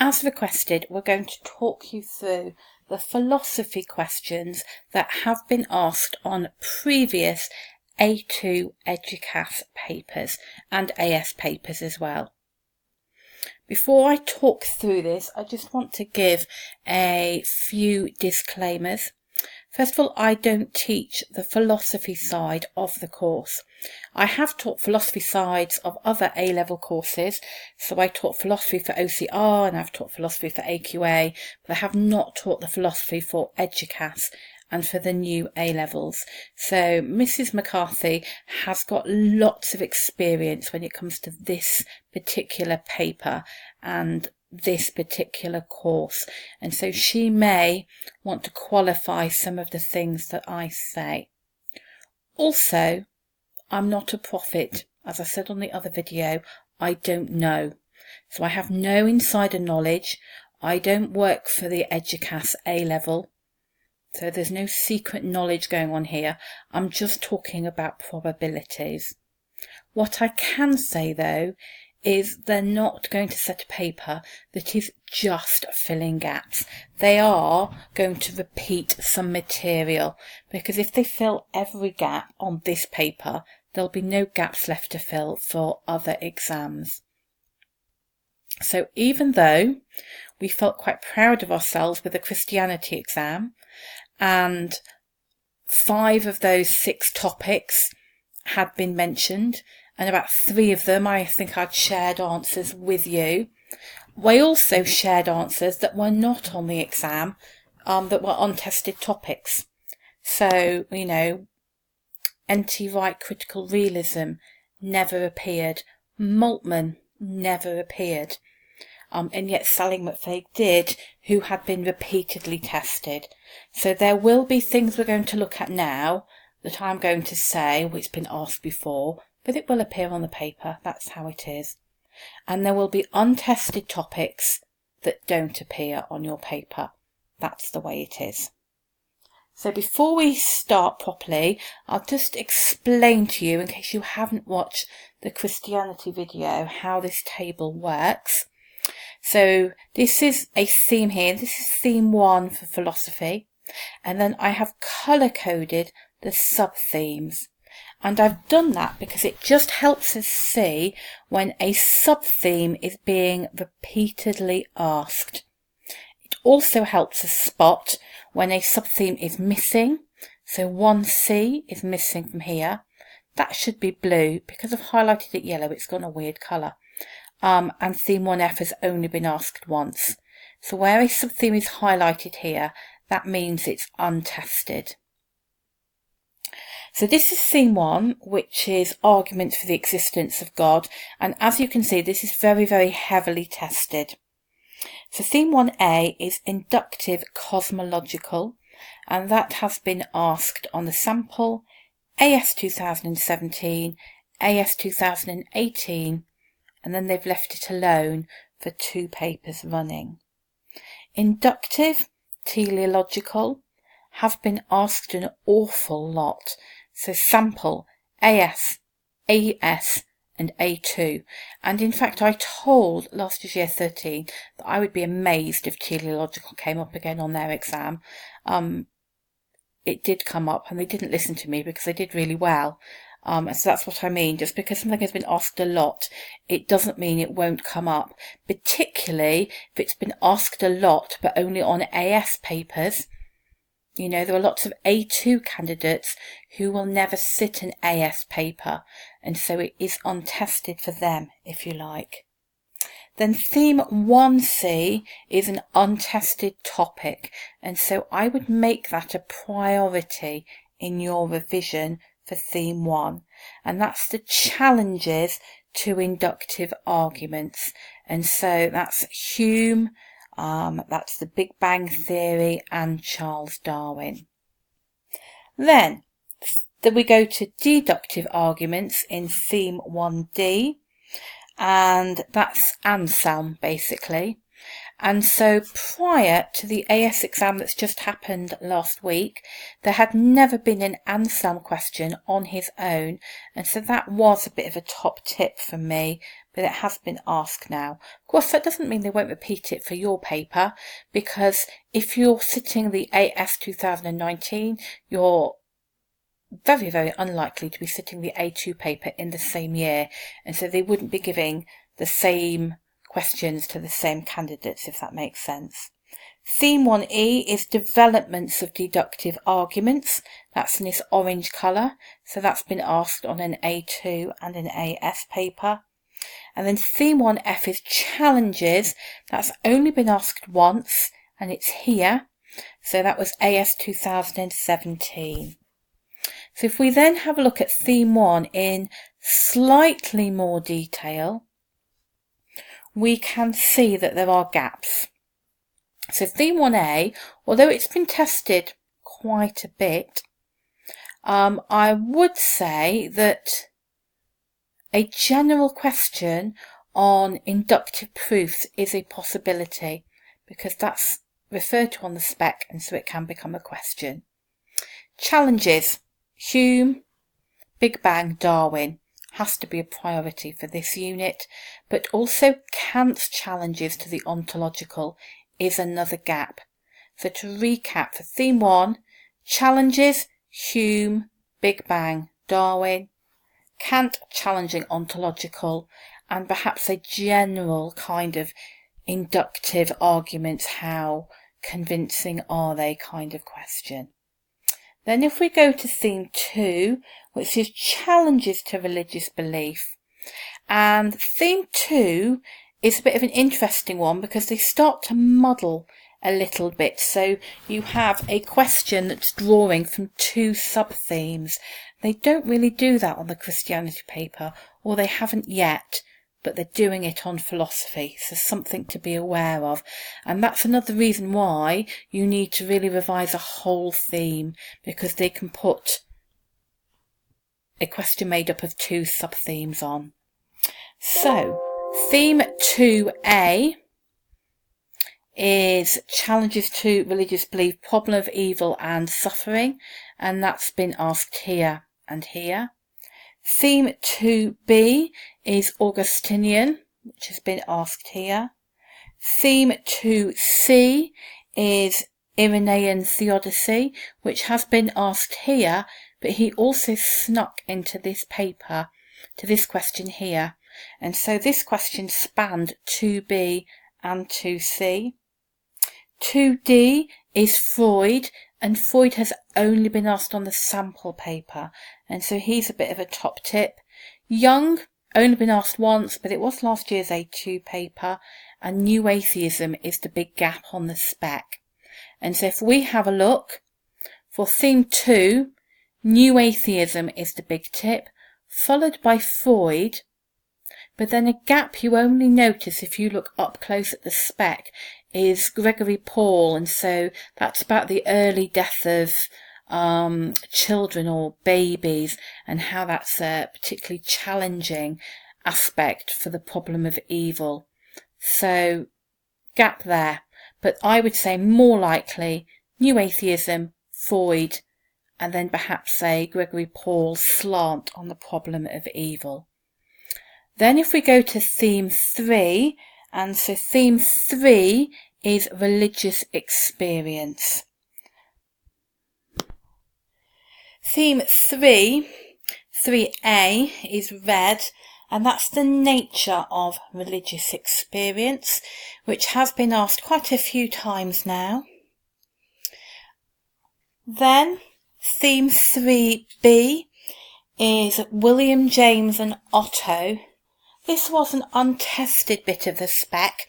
as requested, we're going to talk you through the philosophy questions that have been asked on previous A2 Eduqas papers and AS papers as well. Before I talk through this, I just want to give a few disclaimers. First of all, I don't teach the philosophy side of the course. I have taught philosophy sides of other A-level courses, so I taught philosophy for OCR and I've taught philosophy for AQA, but I have not taught the philosophy for Eduqas and for the new A-levels. So Mrs. McCarthy has got lots of experience when it comes to this particular paper and this particular course, and so she may want to qualify some of the things that I say. Also, I'm not a prophet. As I said on the other video, I don't know. So I have no insider knowledge. I don't work for the Eduqas A-level. So there's no secret knowledge going on here. I'm just talking about probabilities. What I can say though is they're not going to set a paper that is just filling gaps. They are going to repeat some material, because if they fill every gap on this paper, there'll be no gaps left to fill for other exams. So even though we felt quite proud of ourselves with the Christianity exam, and 5 of those 6 topics had been mentioned, and about 3 of them I think I'd shared answers with you. We also shared answers that were not on the exam, that were untested topics. So, anti-right critical realism never appeared. Moltmann never appeared. And yet Sally McFaig did, who had been repeatedly tested. So there will be things we're going to look at now that I'm going to say, which has been asked before, but it will appear on the paper. That's how it is. And there will be untested topics that don't appear on your paper. That's the way it is. So before we start properly, I'll just explain to you, in case you haven't watched the Christianity video, how this table works. So this is a theme here. This is theme 1 for philosophy. And then I have colour-coded the sub-themes. And I've done that because it just helps us see when a sub-theme is being repeatedly asked. It also helps us spot when a sub-theme is missing. So 1C is missing from here. That should be blue. Because I've highlighted it yellow, it's gone a weird colour. And theme 1F has only been asked once. So where a sub-theme is highlighted here, that means it's untested. So this is theme 1, which is arguments for the existence of God. And as you can see, this is very, very heavily tested. So theme 1A is inductive cosmological, and that has been asked on the sample AS 2017, AS 2018, and then they've left it alone for 2 papers running. Inductive teleological have been asked an awful lot. So sample AS, AS and A2. And in fact I told last year's year 13 that I would be amazed if teleological came up again on their exam. It did come up and they didn't listen to me because they did really well. So that's what I mean. Just because something has been asked a lot, it doesn't mean it won't come up. Particularly if it's been asked a lot, but only on AS papers. There are lots of A2 candidates who will never sit an AS paper. And so it is untested for them, if you like. Then theme 1C is an untested topic. And so I would make that a priority in your revision for theme 1, and that's the challenges to inductive arguments. And so that's Hume, that's the Big Bang Theory and Charles Darwin. Then we go to deductive arguments in theme 1D, and that's Anselm basically. And so prior to the AS exam that's just happened last week, there had never been an Anselm question on his own. And so that was a bit of a top tip from me but it has been asked now. Of course, that doesn't mean they won't repeat it for your paper, because if you're sitting the AS 2019, you're very, very unlikely to be sitting the A2 paper in the same year, and so they wouldn't be giving the same questions to the same candidates, if that makes sense. Theme 1E is developments of deductive arguments. That's in this orange colour, so that's been asked on an A2 and an AS paper. And then theme 1F is challenges. That's only been asked once, and it's here. So that was AS 2017. So if we then have a look at theme 1 in slightly more detail, we can see that there are gaps. So theme 1A, although it's been tested quite a bit, I would say that a general question on inductive proofs is a possibility, because that's referred to on the spec, and so it can become a question. Challenges. Hume, Big Bang, Darwin has to be a priority for this unit, but also Kant's challenges to the ontological is another gap. So to recap, for theme 1, challenges, Hume, Big Bang, Darwin, Kant challenging ontological, and perhaps a general kind of inductive arguments, how convincing are they kind of question. Then if we go to theme 2, which is challenges to religious belief, and theme 2 is a bit of an interesting one because they start to muddle a little bit. So you have a question that's drawing from 2 sub-themes. They don't really do that on the Christianity paper, or they haven't yet, but they're doing it on philosophy, so something to be aware of. And that's another reason why you need to really revise a whole theme, because they can put a question made up of 2 sub-themes on. So, theme 2A is challenges to religious belief, problem of evil and suffering, and that's been asked here and here. Theme 2B is Augustinian, which has been asked here. Theme 2C is Irenaean theodicy, which has been asked here, but he also snuck into this paper, to this question here. And so this question spanned 2B and 2C. 2D is Freud, and Freud has only been asked on the sample paper, and so he's a bit of a top tip. Jung, only been asked once, but it was last year's A2 paper, and New Atheism is the big gap on the spec. And so if we have a look, for theme 2, New Atheism is the big tip, followed by Freud, but then a gap you only notice if you look up close at the spec is Gregory Paul, and so that's about the early death of children or babies, and how that's a particularly challenging aspect for the problem of evil. So gap there, but I would say more likely New Atheism, Freud, and then perhaps a Gregory Paul slant on the problem of evil. Then if we go to theme 3, and so theme 3 is religious experience. Theme 3, 3A, is red, and that's the nature of religious experience, which has been asked quite a few times now. Then theme 3B is William James and Otto. This was an untested bit of the spec,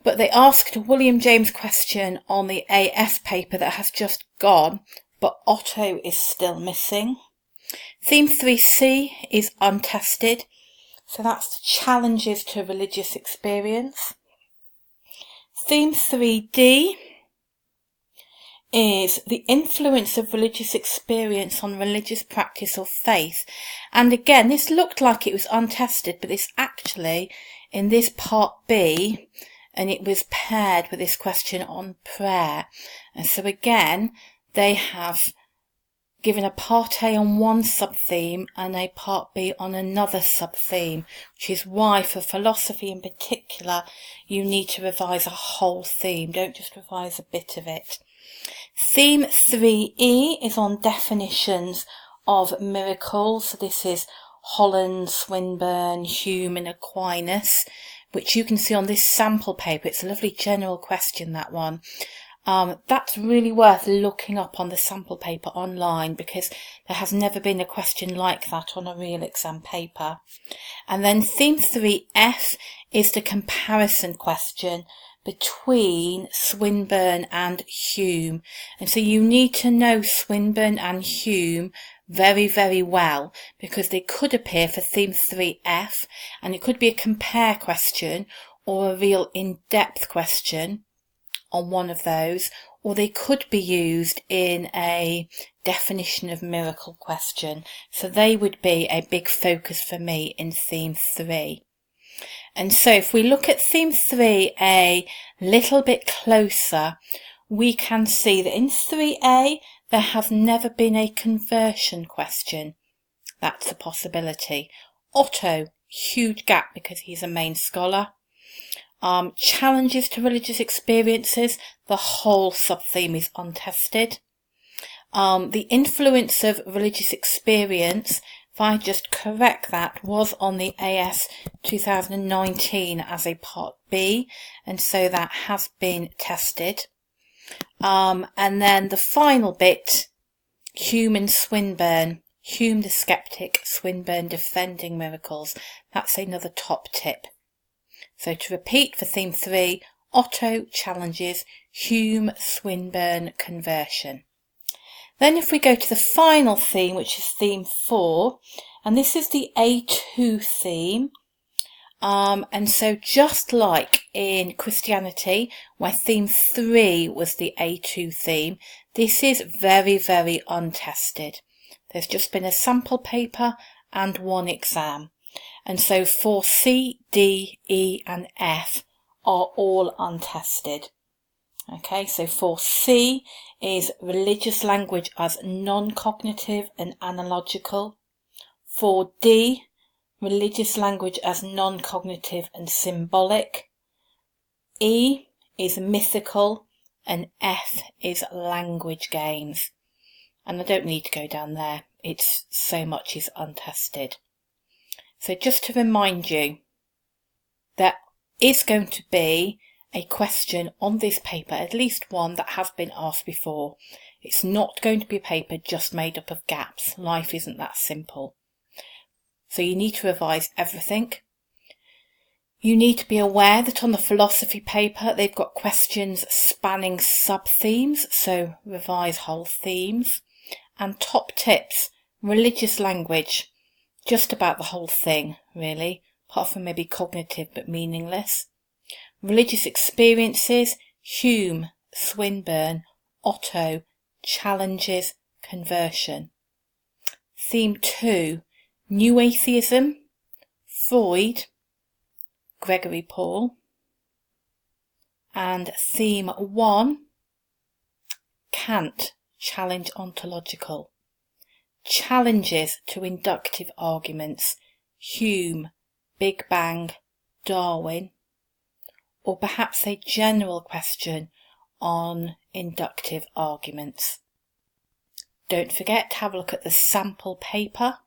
but they asked a William James question on the AS paper that has just gone, but Otto is still missing. Theme 3C is untested, so that's challenges to religious experience. Theme 3D is the influence of religious experience on religious practice or faith. And again, this looked like it was untested, but it's actually in this part B, and it was paired with this question on prayer. And so again, they have given a part A on one sub-theme and a part B on another sub-theme, which is why for philosophy in particular, you need to revise a whole theme. Don't just revise a bit of it. Theme 3E is on definitions of miracles. So this is Holland, Swinburne, Hume and Aquinas, which you can see on this sample paper. It's a lovely general question, that one. That's really worth looking up on the sample paper online, because there has never been a question like that on a real exam paper. And then theme 3F is the comparison question between Swinburne and Hume. And so you need to know Swinburne and Hume very, very well, because they could appear for theme 3F, and it could be a compare question or a real in-depth question on one of those, or they could be used in a definition of miracle question. So they would be a big focus for me in theme 3. And so if we look at theme 3 a little bit closer, we can see that in 3A there has never been a conversion question. That's a possibility. Otto, huge gap because he's a main scholar. Challenges to religious experiences, the whole sub-theme is untested. The influence of religious experience, if I just correct that, was on the AS 2019 as a part B, and so that has been tested. And then the final bit, Hume and Swinburne. Hume the skeptic, Swinburne defending miracles. That's another top tip. So to repeat for theme 3, Otto challenges, Hume, Swinburne conversion. Then if we go to the final theme, which is theme 4, and this is the A2 theme. And so just like in Christianity, where theme 3 was the A2 theme, this is very, very untested. There's just been a sample paper and one exam. And so for C, D, E and F are all untested. Okay, so for C is religious language as non-cognitive and analogical. For D, religious language as non-cognitive and symbolic. E is mythical and F is language games. And I don't need to go down there. It's so much is untested. So just to remind you, there is going to be a question on this paper, at least one that has been asked before. It's not going to be a paper just made up of gaps. Life isn't that simple. So you need to revise everything. You need to be aware that on the philosophy paper, they've got questions spanning sub-themes, so revise whole themes. And top tips, religious language, just about the whole thing, really, apart from maybe cognitive but meaningless. Religious experiences, Hume, Swinburne, Otto, challenges, conversion. Theme 2, New Atheism, Freud, Gregory Paul. And theme 1, Kant, challenge ontological. Challenges to inductive arguments, Hume, Big Bang, Darwin. Or perhaps a general question on inductive arguments. Don't forget to have a look at the sample paper,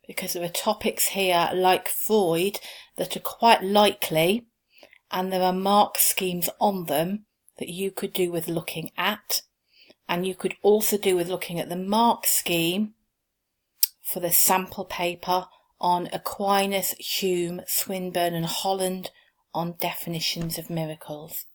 because there are topics here like Freud that are quite likely, and there are mark schemes on them that you could do with looking at, and you could also do with looking at the mark scheme for the sample paper on Aquinas, Hume, Swinburne and Holland on definitions of miracles.